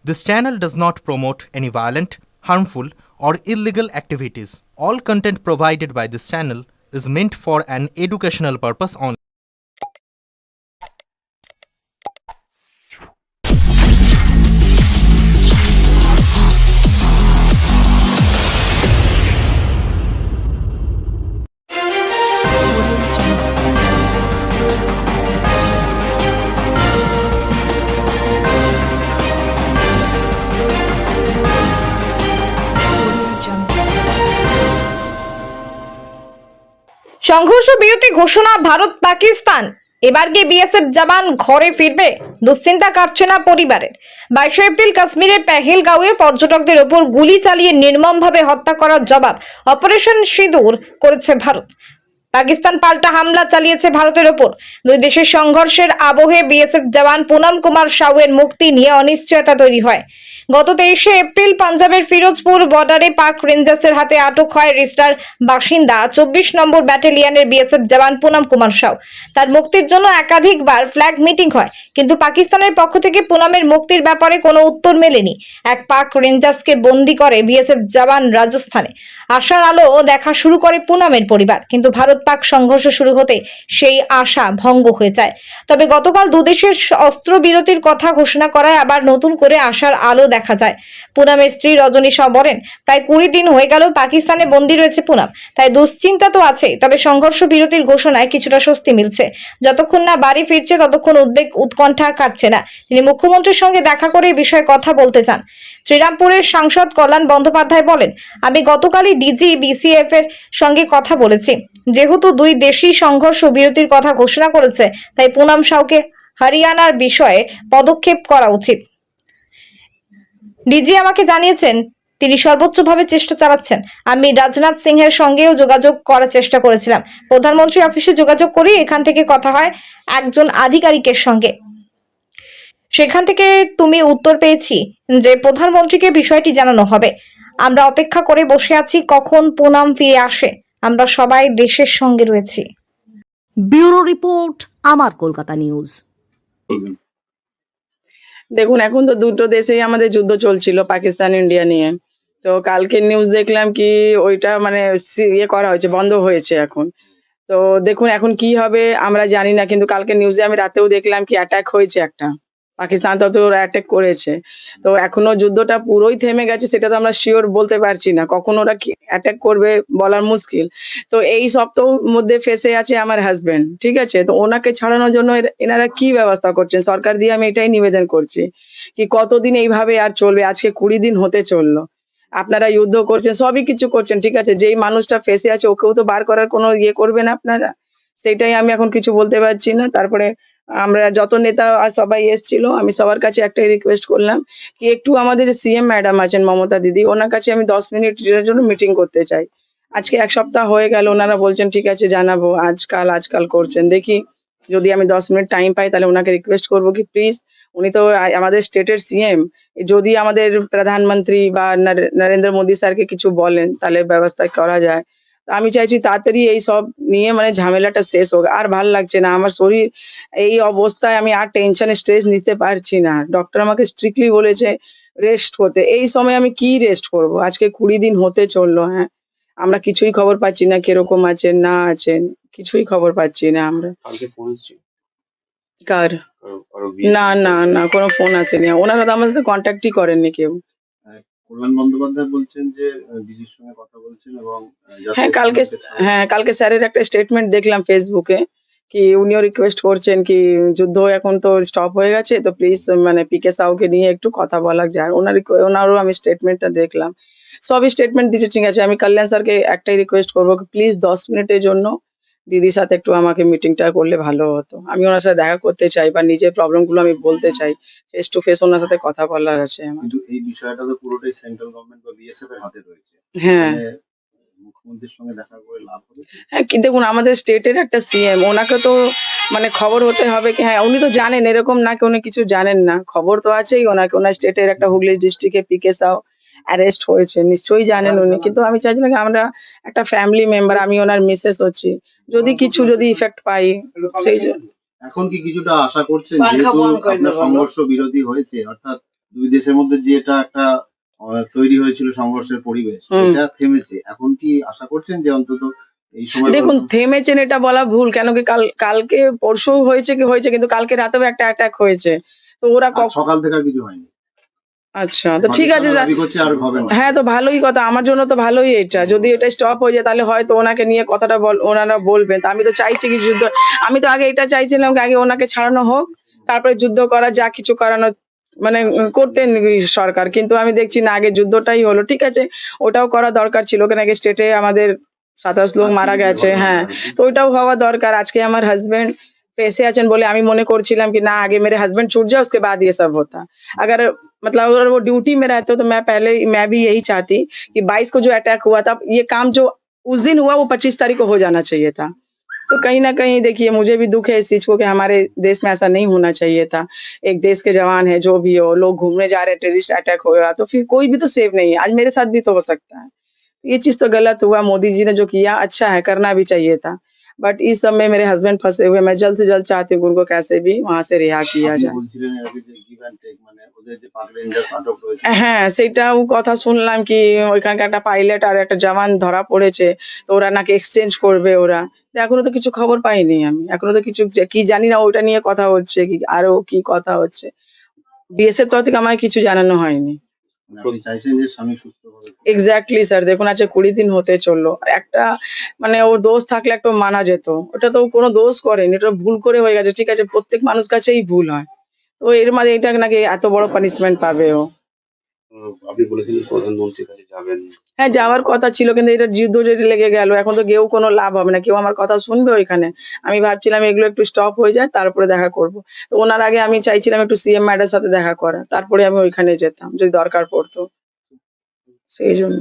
This channel does not promote any violent, harmful, or illegal activities. All content provided by this channel is meant for an educational purpose only. সংঘর্ষ বিরতি ঘোষণা ভারত পাকিস্তান। এবার কি BSF জওয়ান ঘরে ফিরবে? দুশ্চিন্তা কাটছে না পরিবারের। 22 এপ্রিল কাশ্মীরের পেহেলগাঁওয়ে পর্যটকদের ওপর গুলি চালিয়ে নির্মমভাবে হত্যা করার জবাব অপারেশন সিঁদুর করেছে ভারত। পাকিস্তান পাল্টা হামলা চালিয়েছে ভারতের ওপর। দুই দেশের সংঘর্ষের আবহে বিএসএফ জওয়ান পুনম কুমার সাউয়ের মুক্তি নিয়ে অনিশ্চয়তা তৈরি হয়। গত 23 এপ্রিল পাঞ্জাবের ফিরোজপুর বর্ডারে পাক রেঞ্জার্সের হাতে আটক হয় রিস্টার বাসিন্দা 24 নম্বর ব্যাটালিয়নের বিএসএফ জওয়ান পুনম কুমার সাউ। তার মুক্তির জন্য একাধিকবার ফ্ল্যাগ মিটিং হয়, কিন্তু পাকিস্তানের পক্ষ থেকে পুনমের মুক্তির ব্যাপারে কোনো উত্তর মেলেনি। এক পাক রেঞ্জার্সকে বন্দী করে বিএসএফ জওয়ান রাজস্থানে। আশার আলো দেখা শুরু করে পুনমের পরিবার, কিন্তু ভারত পাক সংঘর্ষ শুরু হতে সেই আশা ভঙ্গ হয়ে যায়। তবে গতকাল দুদেশের অস্ত্রবিরতির কথা ঘোষণা করায় আবার নতুন করে আশার আলো দেখা যায়। পুনমের স্ত্রী রজনী শাহ বলেন, প্রায় 20 দিন হয়ে গেল পাকিস্তানে বন্দী রয়েছে পুনম, তাই দুশ্চিন্তা তো আছে। তবে সংঘর্ষ বিরতির ঘোষণায় কিছুটা স্বস্তি মিলছে। যতক্ষণ না বাড়ি ফিরছে ততক্ষণ উদ্বেগ উৎকণ্ঠা কাটছে না। তিনি মুখ্যমন্ত্রীর সঙ্গে দেখা করে এই বিষয়ে কথা বলতে চান। শ্রীরামপুরের সাংসদ কল্যাণ বন্দ্যোপাধ্যায় বলেন, আমি গতকালই ডিজি বিসিএফ এর সঙ্গে কথা বলেছি। যেহেতু দুই দেশই সংঘর্ষ বিরতির কথা ঘোষণা করেছে, তাই পুনম সাউকে হরিয়ানার বিষয়ে পদক্ষেপ করা উচিত। ডিজি আমাকে জানিয়েছেন তিনি সর্বোচ্চভাবে চেষ্টা চালাচ্ছেন। আমি রাজনাথ সিংহের সঙ্গেও যোগাযোগ করার চেষ্টা করেছিলাম। প্রধানমন্ত্রী অফিসে যোগাযোগ করি, এখান থেকে কথা হয় একজন আধিকারিকের সঙ্গে। সেখান থেকে তুমি উত্তর পেয়েছি যে প্রধানমন্ত্রীকে বিষয়টি জানানো হবে। আমরা অপেক্ষা করে বসে আছি কখন পুনম ফিরে আসে। আমরা সবাই দেশের সঙ্গে রয়েছি। ব্যুরো রিপোর্ট, আমার কলকাতা নিউজ। দেখুন, এখন তো দুটো দেশেই আমাদের যুদ্ধ চলছিল, পাকিস্তান ইন্ডিয়া নিয়ে। তো কালকে নিউজ দেখলাম কি ওইটা মানে ইয়ে করা হয়েছে, বন্ধ হয়েছে এখন। তো দেখুন এখন কি হবে আমরা জানি না, কিন্তু কালকে নিউজে আমি রাতেও দেখলাম কি অ্যাটাক হয়েছে একটা, পাকিস্তান তো ওরা অ্যাটাক করেছে। তো এখনো যুদ্ধটা পুরোই থেমে গেছে সেটা তো আমরা শিওর বলতে পারছি না, কখন ওরা অ্যাটাক করবে বলার মুশকিল। তো এই সপ্তাহ মধ্যে ফেসে আছে আমার হাজবেন্ড, ঠিক আছে? তো ওনাকে ছাড়ানোর জন্য এনারা কি ব্যবস্থা করছেন সরকার দিয়ে, আমি এটাই নিবেদন করছি কি কতদিন এইভাবে আর চলবে। আজকে 20 দিন হতে চললো, আপনারা যুদ্ধ করছেন, সবই কিছু করছেন, ঠিক আছে, যেই মানুষটা ফেসে আছে ওকেও তো বার করার কোনো ইয়ে করবেন আপনারা, সেটাই আমি এখন কিছু বলতে পারছি না। তারপরে আমরা যত নেতা আর সবাই এসেছিল, আমি সবার কাছে একটাই রিকোয়েস্ট করলাম কি একটু আমাদের সিএম ম্যাডাম আছেন মমতা দিদি, ওনার কাছে আমি 10 মিনিটের জন্য মিটিং করতে চাই। আজকে 1 সপ্তাহ হয়ে গেল, ওনারা বলছেন ঠিক আছে জানাবো, আজকাল করছেন। দেখি যদি আমি 10 মিনিট টাইম পাই তাহলে ওনাকে রিকোয়েস্ট করবো কি প্লিজ, উনি তো আমাদের স্টেটের সিএম, যদি আমাদের প্রধানমন্ত্রী বা নরেন্দ্র মোদী স্যারকে কিছু বলেন তাহলে ব্যবস্থা করা যায়। তো আমি চাইছি তাড়াতাড়ি এই সব নিয়ে মানে ঝামেলাটা শেষ হোক। আর ভাল লাগছে না আমার শরীর, এই অবস্থায় আমি আর টেনশনে স্ট্রেস নিতে পারছি না। ডক্টর আমাকে স্ট্রিক্টলি বলেছে রেস্ট করতে, এই সময় আমি কি রেস্ট করব? আজকে 20 দিন হতে চললো, হ্যাঁ, আমরা কিছুই খবর পাচ্ছি না, কিরকম আছেন না আছেন কিছুই খবর পাচ্ছি না আমরা। কার? না কোনো ফোন আসেনি, ওনারা তো আমার সাথে কন্ট্যাক্টই করেননি কেউ। কল্যাণ বন্দ্যোপাধ্যায় বলছেন যে দিদির সঙ্গে কথা বলছেন এবং কালকে স্যারের একটা স্টেটমেন্ট দেখলাম ফেসবুকে কি উনিও রিকোয়েস্ট করছেন কি যুদ্ধ এখন তো স্টপ হয়ে গেছে, তো প্লিজ মানে পিকে সাউকে নিয়ে একটু কথা বলা যায়। ওনারও আমি স্টেটমেন্টটা দেখলাম, সবই স্টেটমেন্ট দিচ্ছে, ঠিক আছে। আমি কল্যাণ স্যারকে একটাই রিকোয়েস্ট করবো প্লিজ 10 মিনিটের জন্য দিদির সাথে একটু আমাকে মিটিংটা করলে ভালো হতো। আমি ওনার সাথে দেখা করতে চাই বা নিজের প্রবলেম গুলো আমি বলতে চাই, ফেস টু ফেস ওনার সাথে কথা বলার আছে আমার। কিন্তু এই বিষয়টা তো পুরোটাই সেন্ট্রাল গভর্নমেন্ট বা বিএসএফ এর হাতে রয়েছে। হ্যাঁ, মুখ্যমন্ত্রীর সঙ্গে দেখা করে লাভ হবে? হ্যাঁ, কি দেখুন আমাদের স্টেটের একটা সিএম, ওনাকে তো মানে খবর হতে হবে কি, হ্যাঁ উনি তো জানেন, এরকম না কি উনি কিছু জানেন না, খবর তো আছেই ওনাকে। ওনার স্টেটের একটা হুগলি ডিস্ট্রিক্টে পিকে সাউ অ্যারেস্ট হয়েছে, নিশ্চয়ই জানেন উনি। কিন্তু আমি চাইছিলাম কি আমরা একটা ফ্যামিলি মেম্বার, আমি ওনার মিসেস হচ্ছি, যদি ইফেক্ট পাই সেই এখন কি কিছুটা আশা করছেন যেহেতু আপনার সংঘর্ষ বিরতি হয়েছে, অর্থাৎ দুই দেশের মধ্যে যে এটা একটা তৈরি হয়েছিল সংঘর্ষের পরিবেশ, হুম। এটা থেমেছে। এখন কি আশা করছেন যে অন্তত এই সময় দেখুন, থেমেছেন এটা বলা ভুল, কেন কি কালকে পরশু হয়েছে কিন্তু কালকে রাতেও একটা অ্যাটাক হয়েছে। তো ওরা সকাল থেকে আর কিছু হয়নি? আচ্ছা, তো ঠিক আছে। পাকিস্তান দাবি করছে আর হবে না। হ্যাঁ, তো ভালোই কথা, আমার জন্য তো ভালোই এটা। যদি এটা স্টপ হয়ে যায় তাহলে হয়তো ওনাকে নিয়ে কথাটা ওনারা বলবেন। তো আমি তো চাইছি কি যুদ্ধ, আমি তো আগে এটা চাইছিলাম কি আগে ওনাকে ছাড়ানো হোক, তারপরে যুদ্ধ করা, যা কিছু করানো মানে করতেন সরকার। কিন্তু আমি দেখছি না, আগে যুদ্ধটাই হলো। ঠিক আছে, ওটাও করা দরকার ছিল, কেন কি স্টেটে আমাদের 27 লোক মারা গেছে। হ্যাঁ, তো ওইটাও হওয়া দরকার। আজকে আমার হাজবেন্ড পেশে আছেন বলে আমি মনে করছিলাম কি না, आगे मेरे हस्बैंड छूट जाए उसके बाद ये सब होता। अगर मतलब अगर वो ड्यूटी में रहते तो मैं भी यही चाहती कि 22 को जो अटैक हुआ था, ये काम जो उस दिन हुआ वो 25 तारीख को हो जाना चाहिए था। तो कहीं न कहीं देखिए, मुझे भी दुःख है इस चीज़ को कि हमारे देश में ऐसा नहीं होना चाहिए था। एक देश के जवान हैं, जो भी हो, लोग घूमने जा रहे हैं, टेररिस्ट अटैक होगा तो फिर कोई भी तो सेफ नहीं है। आज मेरे साथ भी तो हो सकता है। ये चीज़ तो गलत हुआ, मोदी जी ने जो किया अच्छा है, करना भी चाहिए था। बट इस सब में मेरे हस्बैंड फँसे हुए हैं। मैं जल्द से जल्द चाहती हूँ कि उनको कैसे भी वहाँ से रिहा किया আপনি যায়। বলছিলেন এর আগে যে গিভ অ্যান্ড টেক, মানে ওদের যে পাক রেঞ্জার্স আটক রয়েছে। হ্যাঁ, সেটাও কথা শুনলাম কি ওইখানকার একটা পাইলট আর একটা জওয়ান ধরা পড়েছে। তো ওরা নাকি এক্সচেঞ্জ করবে ওরা। তো এখনো তো কিছু খবর পাইনি আমি। এখনো তো কিছু কি জানি না, ওটা নিয়ে কথা হচ্ছে কি আরো কি কথা হচ্ছে। বিএসএফ তরফ থেকে আমায় কিছু জানানো হয়নি। মানে আপনি চাইছেন যে স্বামী সুস্থভাবে এক্সাক্টলি স্যার, দেখুন আজকে 20 দিন হতে চললো। একটা মানে ওর দোষ থাকলে একটু মানা যেত। ওটা তো ও কোনো দোষ করেনি। এটা ভুল করে হয়ে গেছে। ঠিক আছে, প্রত্যেক মানুষ কাছেই ভুল হয়। তো এর মাঝে এটা নাকি এত বড় পানিশমেন্ট পাবে ও। আপনি বলেছিলেন প্রধানমন্ত্রীর কাছে যাবেন। হ্যাঁ, যাওয়ার কথা ছিল, কিন্তু এটা যুদ্ধ যদি লেগে গেল, এখন তো গিয়েও কোনো লাভ হবে না। কেউ আমার কথা শুনবে ওইখানে? আমি ভাবছিলাম এগুলো একটু স্টপ হয়ে যায়, তারপরে দেখা করব। তো ওনার আগে আমি চাইছিলাম একটু সিএম ম্যাডামের সাথে দেখা করা। তারপরে আমি ওইখানে যেতাম যদি দরকার পড়তো। সেইজন্য।